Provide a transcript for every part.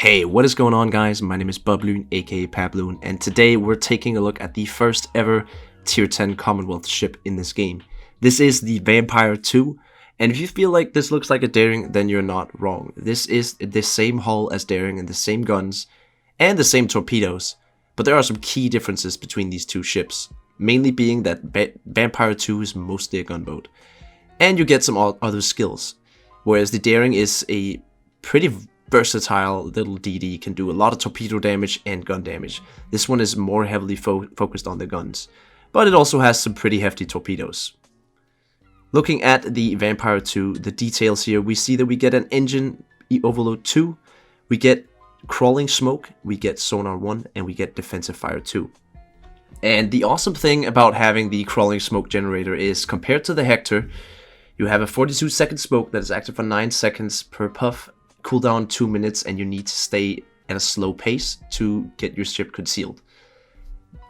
Hey, what is going on, guys? My name is BobLyn, aka PabLoon, and today we're taking a look at the first ever tier 10 Commonwealth ship in this game. This is the Vampire 2, and if you feel like this looks like a Daring, then you're not wrong. This is the same hull as Daring and the same guns and the same torpedoes, but there are some key differences between these two ships, mainly being that Vampire 2 is mostly a gunboat, and you get some other skills, whereas the Daring is a pretty versatile little DD, can do a lot of torpedo damage and gun damage. This one is more heavily focused on the guns, but it also has some pretty hefty torpedoes. Looking at the Vampire 2, the details here, we see that we get an engine overload 2, we get crawling smoke, we get sonar 1, and we get defensive fire 2. And the awesome thing about having the crawling smoke generator is, compared to the Hector, you have a 42-second smoke that is active for 9 seconds per puff, cooldown 2 minutes, and you need to stay at a slow pace to get your ship concealed.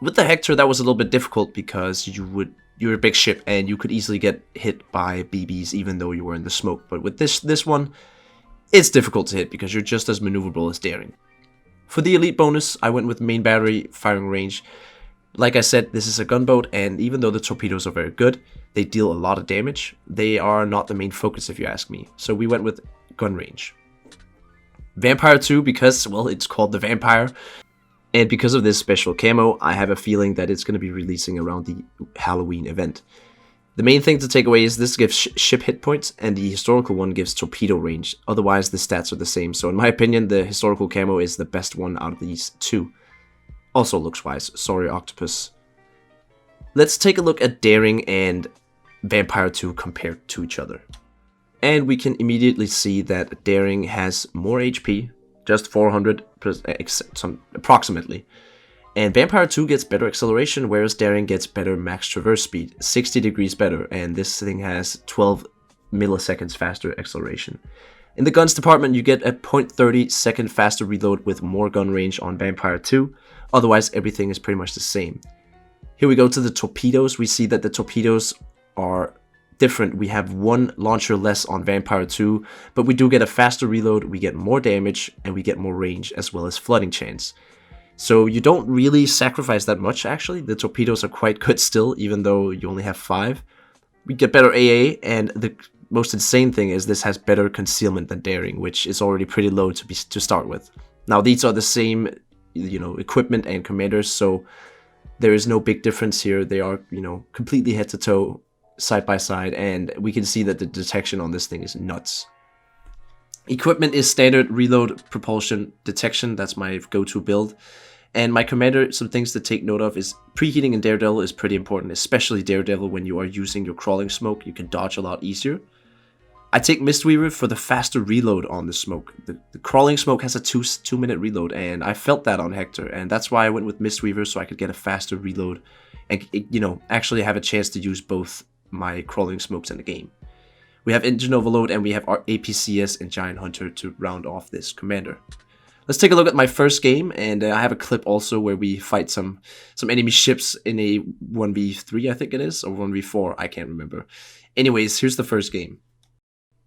With the Hector, that was a little bit difficult because you're a big ship and you could easily get hit by BBs even though you were in the smoke. But with this one, it's difficult to hit because you're just as maneuverable as Daring. For the elite bonus, I went with main battery firing range. Like I said, this is a gunboat, and even though the torpedoes are very good, they deal a lot of damage. They are not the main focus if you ask me. So we went with gun range. Vampire 2, because, well, it's called the Vampire, and because of this special camo, I have a feeling that it's going to be releasing around the Halloween event. The main thing to take away is this gives ship hit points, and the historical one gives torpedo range. Otherwise, the stats are the same, so in my opinion, the historical camo is the best one out of these two. Also looks-wise, sorry Octopus. Let's take a look at Daring and Vampire 2 compared to each other. And we can immediately see that Daring has more HP, just 400 approximately. And Vampire 2 gets better acceleration, whereas Daring gets better max traverse speed, 60 degrees better, and this thing has 12 milliseconds faster acceleration. In the guns department, you get a 0.30 second faster reload with more gun range on Vampire 2, otherwise everything is pretty much the same. Here we go to the torpedoes. We see that the torpedoes are different. We have one launcher less on Vampire 2, but we do get a faster reload, we get more damage, and we get more range as well as flooding chance. So you don't really sacrifice that much actually. The torpedoes are quite good still, even though you only have 5. We get better AA, and the most insane thing is this has better concealment than Daring, which is already pretty low to start with. Now these are the same, equipment and commanders, so there is no big difference here. They are, completely head to toe, side by side, and we can see that the detection on this thing is nuts. Equipment is standard reload, propulsion, detection. That's my go-to build. And my commander, some things to take note of is preheating in Daredevil is pretty important, especially Daredevil when you are using your crawling smoke. You can dodge a lot easier. I take Mistweaver for the faster reload on the smoke. The crawling smoke has a 2-minute reload, and I felt that on Hector, and that's why I went with Mistweaver, so I could get a faster reload and, actually have a chance to use both my crawling smokes in the game. We have engine overload, and we have our APCS and Giant Hunter to round off this commander. Let's take a look at my first game, and I have a clip also where we fight some enemy ships in a 1v3, I think it is, or 1v4, I can't remember. Anyways, here's the first game.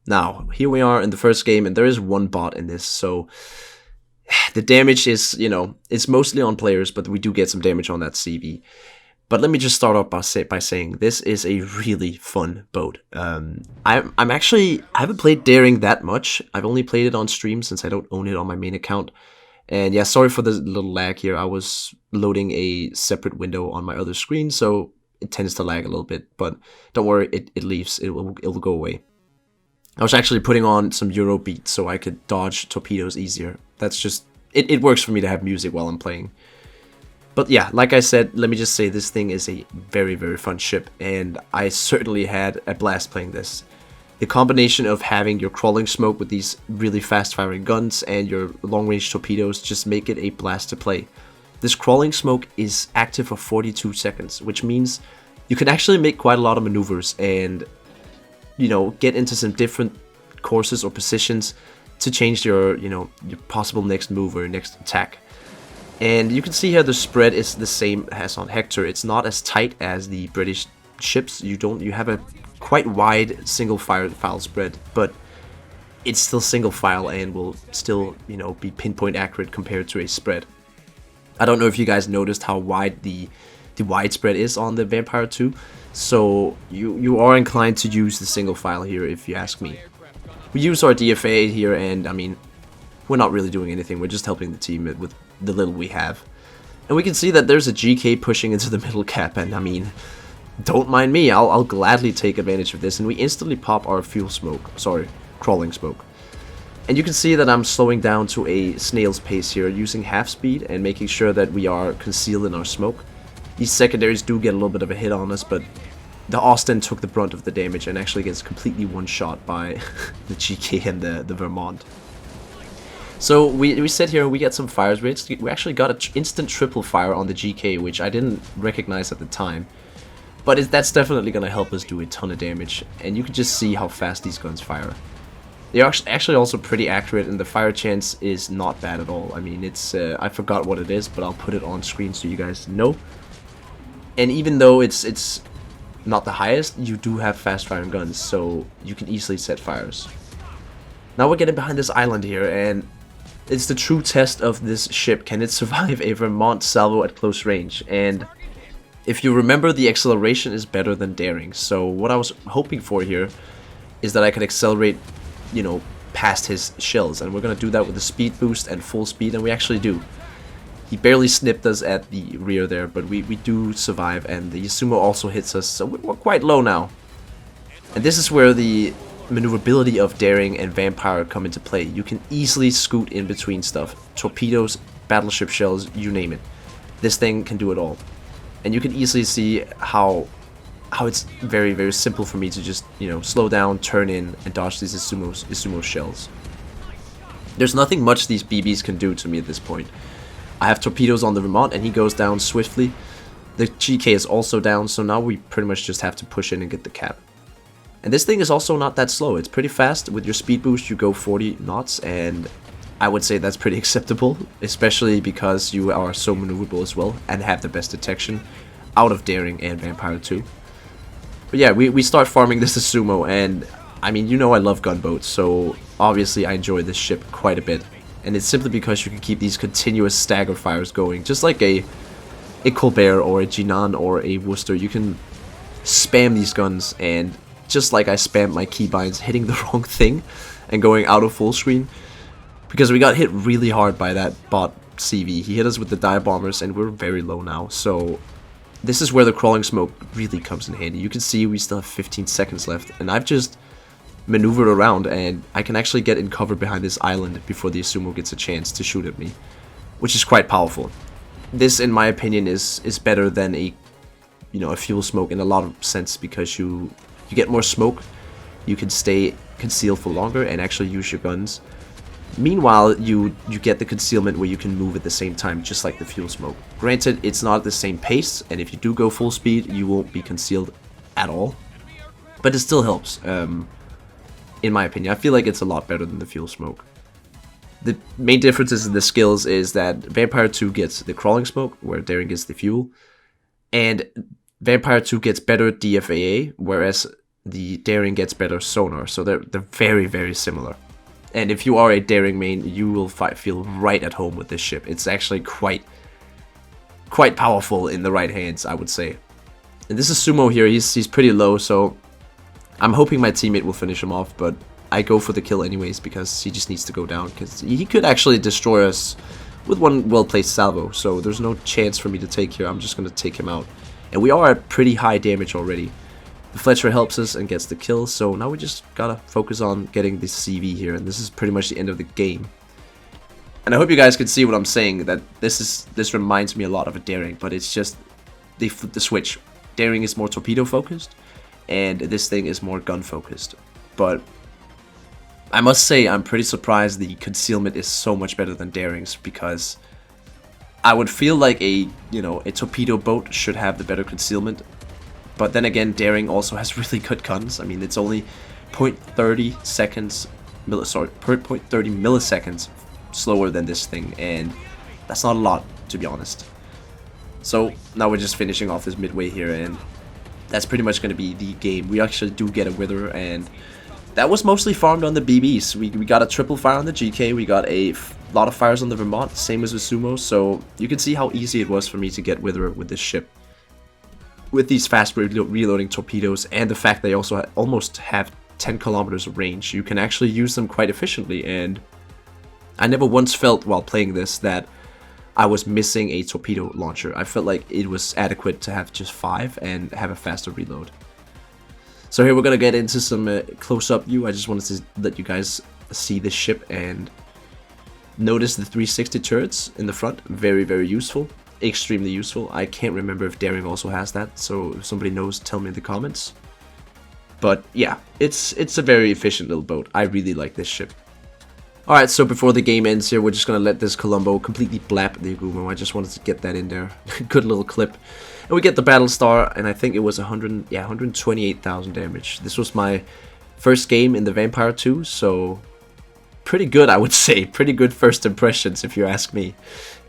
Now, here we are in the first game, and there is one bot in this, so the damage is, it's mostly on players, but we do get some damage on that CV. But let me just start off by saying this is a really fun boat. I haven't played Daring that much. I've only played it on stream since I don't own it on my main account. And yeah, sorry for the little lag here. I was loading a separate window on my other screen, so it tends to lag a little bit. But don't worry, it leaves. It will go away. I was actually putting on some Eurobeat so I could dodge torpedoes easier. That's just it works for me to have music while I'm playing. But yeah, like I said, let me just say this thing is a very, very fun ship, and I certainly had a blast playing this. The combination of having your crawling smoke with these really fast-firing guns and your long-range torpedoes just make it a blast to play. This crawling smoke is active for 42 seconds, which means you can actually make quite a lot of maneuvers and, get into some different courses or positions to change your possible next move or next attack. And you can see here the spread is the same as on Hector. It's not as tight as the British ships. You have a quite wide single file spread, but it's still single file and will still, you know, be pinpoint accurate compared to a spread. I don't know if you guys noticed how wide the widespread is on the Vampire 2, so you are inclined to use the single file here if you ask me. We use our DFA here, and I mean, we're not really doing anything, we're just helping the team with the little we have. And we can see that there's a GK pushing into the middle cap, and I mean, don't mind me, I'll gladly take advantage of this, and we instantly pop our crawling smoke. And you can see that I'm slowing down to a snail's pace here, using half speed and making sure that we are concealed in our smoke. These secondaries do get a little bit of a hit on us, but the Austin took the brunt of the damage and actually gets completely one-shot by the GK and the Vermont. So we sit here and we get some fires. We actually got an instant triple fire on the GK, which I didn't recognize at the time. But that's definitely going to help us do a ton of damage, and you can just see how fast these guns fire. They are actually also pretty accurate, and the fire chance is not bad at all. I mean, it's I forgot what it is, but I'll put it on screen so you guys know. And even though it's not the highest, you do have fast firing guns, so you can easily set fires. Now we're getting behind this island here, and it's the true test of this ship. Can it survive a Vermont salvo at close range? And if you remember, the acceleration is better than daring, so what I was hoping for here is that I could accelerate, you know, past his shells, and we're gonna do that with the speed boost and full speed, and we actually do. He barely snipped us at the rear there, but we do survive, and the Yasumo also hits us, so we're quite low now. And this is where the maneuverability of daring and vampire come into play. You can easily scoot in between stuff. Torpedoes, battleship shells, you name it. This thing can do it all. And you can easily see how it's very, very simple for me to just, you know, slow down, turn in, and dodge these Isumo shells. There's nothing much these BBs can do to me at this point. I have torpedoes on the Vermont, and he goes down swiftly. The GK is also down, so now we pretty much just have to push in and get the cap. And this thing is also not that slow. It's pretty fast. With your speed boost, you go 40 knots, and I would say that's pretty acceptable, especially because you are so maneuverable as well, and have the best detection out of daring and Vampire 2. But yeah, we start farming this Sumo, and I mean, you know I love gunboats, so obviously I enjoy this ship quite a bit. And it's simply because you can keep these continuous stagger fires going, just like a Colbert or a Jinan or a Worcester. You can spam these guns, and just like I spammed my keybinds, hitting the wrong thing and going out of full screen, because we got hit really hard by that bot CV. He hit us with the dive bombers, and we're very low now, so this is where the crawling smoke really comes in handy. You can see we still have 15 seconds left, and I've just maneuvered around, and I can actually get in cover behind this island before the Asumo gets a chance to shoot at me, which is quite powerful. This, in my opinion, is better than a fuel smoke in a lot of sense, because you get more smoke, you can stay concealed for longer and actually use your guns. Meanwhile, you get the concealment where you can move at the same time, just like the fuel smoke. Granted, it's not at the same pace, and if you do go full speed, you won't be concealed at all, but it still helps. In my opinion, I feel like it's a lot better than the fuel smoke. The main differences in the skills is that Vampire 2 gets the crawling smoke, where daring gets the fuel, and Vampire 2 gets better DFAA, whereas the daring gets better sonar. So they're very, very similar. And if you are a daring main, you will feel right at home with this ship. It's actually quite powerful in the right hands, I would say. And this is Sumo here. He's pretty low, so I'm hoping my teammate will finish him off, but I go for the kill anyways because he just needs to go down, because he could actually destroy us with one well-placed salvo, so there's no chance for me to take here. I'm just going to take him out. And we are at pretty high damage already. The Fletcher helps us and gets the kill, so now we just gotta focus on getting this CV here, and this is pretty much the end of the game. And I hope you guys can see what I'm saying, that this reminds me a lot of a daring, but it's just they flip the switch. Daring is more torpedo focused, and this thing is more gun focused. But I must say I'm pretty surprised the concealment is so much better than daring's, because I would feel like a torpedo boat should have the better concealment. But then again, daring also has really good guns. I mean, it's only 0.30 milliseconds slower than this thing, and that's not a lot, to be honest. So now we're just finishing off this midway here, and that's pretty much going to be the game. We actually do get a wither, and that was mostly farmed on the BBs. We got a triple fire on the GK, we got a lot of fires on the Vermont, same as with Sumo, so you can see how easy it was for me to get Witherer with this ship. With these fast reloading torpedoes and the fact they also almost have 10 kilometers of range, you can actually use them quite efficiently, and I never once felt while playing this that I was missing a torpedo launcher. I felt like it was adequate to have just 5 and have a faster reload. So here we're gonna get into some close-up view. I just wanted to let you guys see this ship and notice the 360 turrets in the front. Very, very useful. Extremely useful. I can't remember if Daring also has that, so if somebody knows, tell me in the comments. But yeah, it's a very efficient little boat. I really like this ship. Alright, so before the game ends here, we're just gonna let this Colombo completely blap the Agumo. I just wanted to get that in there. Good little clip. And we get the Battle Star, and I think it was 128,000 damage. This was my first game in the Vampire 2, so pretty good, I would say. Pretty good first impressions, if you ask me.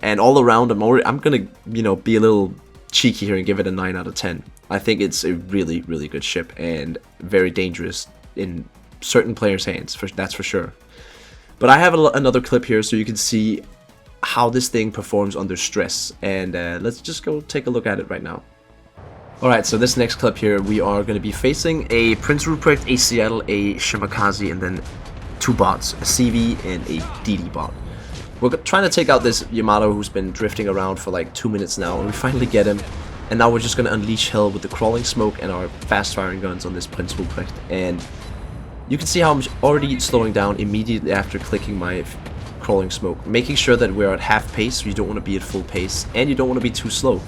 And all around, I'm gonna, you know, be a little cheeky here and give it a 9 out of 10. I think it's a really, really good ship and very dangerous in certain players' hands, that's for sure. But I have another clip here so you can see how this thing performs under stress, and let's just go take a look at it right now. Alright, so this next clip here, we are going to be facing a Prince Ruprecht, a Seattle, a Shimakaze, and then 2 bots, a CV and a DD bot. We're trying to take out this Yamato who's been drifting around for like 2 minutes now, and we finally get him. And now we're just going to unleash hell with the crawling smoke and our fast firing guns on this Prince Ruprecht. And you can see how I'm already slowing down immediately after clicking my crawling smoke, making sure that we're at half pace. You don't want to be at full pace, and you don't want to be too slow.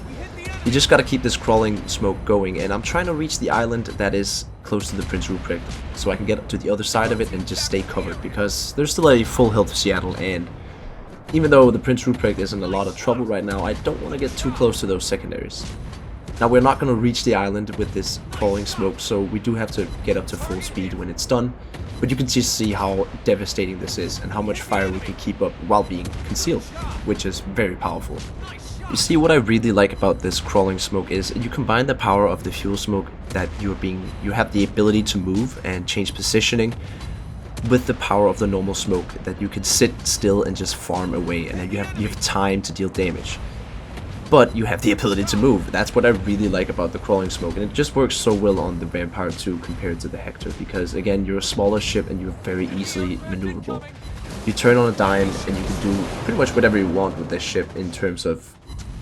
You just got to keep this crawling smoke going, and I'm trying to reach the island that is close to the Prince Ruprecht, so I can get up to the other side of it and just stay covered, because there's still a full health Seattle, and even though the Prince Ruprecht is in a lot of trouble right now, I don't want to get too close to those secondaries. Now we're not going to reach the island with this crawling smoke, so we do have to get up to full speed when it's done, but you can just see how devastating this is and how much fire we can keep up while being concealed, which is very powerful. You see, what I really like about this crawling smoke is you combine the power of the fuel smoke that you have the ability to move and change positioning with the power of the normal smoke that you can sit still and just farm away, and then you have time to deal damage. But you have the ability to move. That's what I really like about the crawling smoke, and it just works so well on the Vampire 2 compared to the Hector, because again, you're a smaller ship and you're very easily maneuverable. You turn on a dime and you can do pretty much whatever you want with this ship in terms of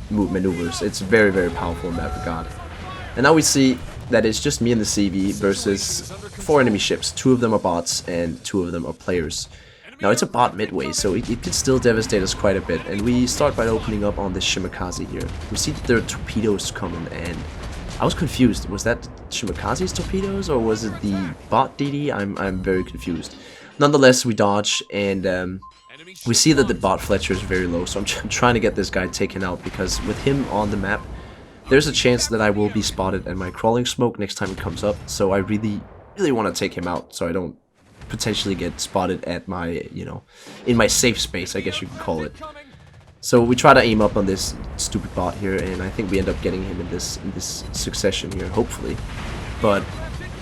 maneuvers. It's very, very powerful in that regard. And now we see that it's just me and the CV versus 4 enemy ships. 2 of them are bots and 2 of them are players. Now it's a bot midway, so it can still devastate us quite a bit, and we start by opening up on this Shimakaze here. We see that there are torpedoes coming, and I was confused. Was that Shimakaze's torpedoes, or was it the bot DD? I'm very confused. Nonetheless, we dodge, and we see that the bot Fletcher is very low, so I'm trying to get this guy taken out, because with him on the map, there's a chance that I will be spotted at my crawling smoke next time it comes up, so I really, really want to take him out, so I don't potentially get spotted at my, in my safe space, I guess you could call it. So we try to aim up on this stupid bot here, and I think we end up getting him in this succession here, hopefully. But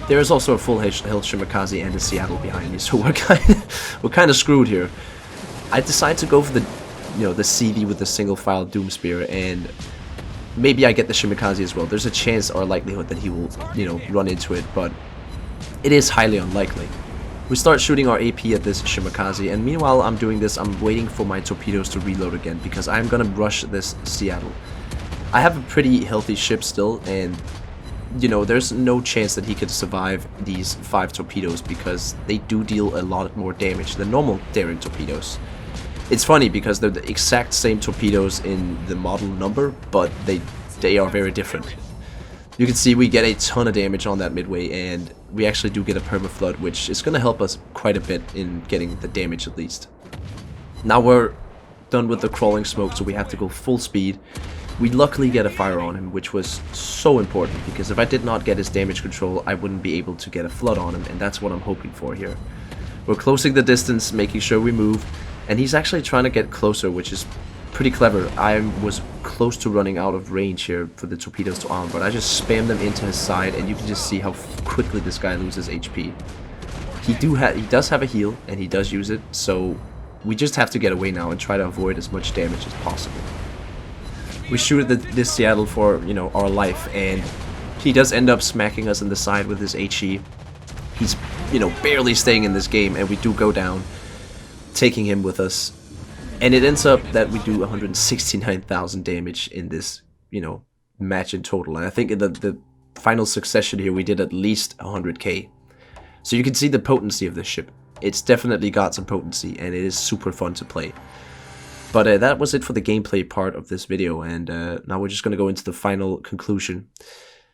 there is also a full health Shimakaze and a Seattle behind me, so we're kind of screwed here. I decide to go for the the CV with the single file Doom Spear, and maybe I get the Shimakaze as well. There's a chance or likelihood that he will run into it, but it is highly unlikely. We start shooting our AP at this Shimakaze, and meanwhile I'm doing this, I'm waiting for my torpedoes to reload again, because I'm gonna rush this Seattle. I have a pretty healthy ship still, and there's no chance that he could survive these 5 torpedoes, because they do deal a lot more damage than normal Daring torpedoes. It's funny because they're the exact same torpedoes in the model number, but they are very different. You can see we get a ton of damage on that midway, and we actually do get a permaflood, which is going to help us quite a bit in getting the damage at least. Now we're done with the crawling smoke, so we have to go full speed. We luckily get a fire on him, which was so important, because if I did not get his damage control, I wouldn't be able to get a flood on him, and that's what I'm hoping for here. We're closing the distance, making sure we move, and he's actually trying to get closer, which is pretty clever. I was close to running out of range here for the torpedoes to arm, but I just spammed them into his side, and you can just see how quickly this guy loses HP. He does have a heal, and he does use it, so we just have to get away now and try to avoid as much damage as possible. We shoot at this Seattle for, you know, our life, and he does end up smacking us in the side with his HE. He's, you know, barely staying in this game, and we do go down, taking him with us. And it ends up that we do 169,000 damage in this, you know, match in total. And I think in the final succession here, we did at least 100k. So you can see the potency of this ship. It's definitely got some potency, and it is super fun to play. But that was it for the gameplay part of this video, and now we're just going to go into the final conclusion.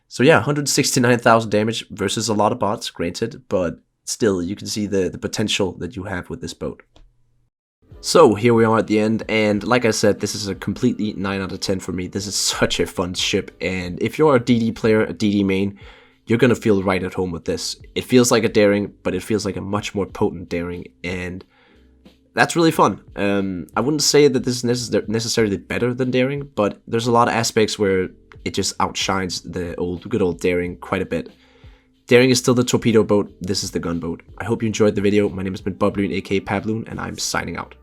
So yeah, 169,000 damage versus a lot of bots, granted, but still, you can see the potential that you have with this boat. So here we are at the end, and like I said, this is a completely 9 out of 10 for me. This is such a fun ship, and if you're a DD player, a DD main, you're going to feel right at home with this. It feels like a daring, but it feels like a much more potent daring, and that's really fun. I wouldn't say that this is necessarily better than daring, but there's a lot of aspects where it just outshines the good old daring quite a bit. Daring is still the torpedo boat, this is the gunboat. I hope you enjoyed the video. My name has been BobLyn, aka PabLoon, and I'm signing out.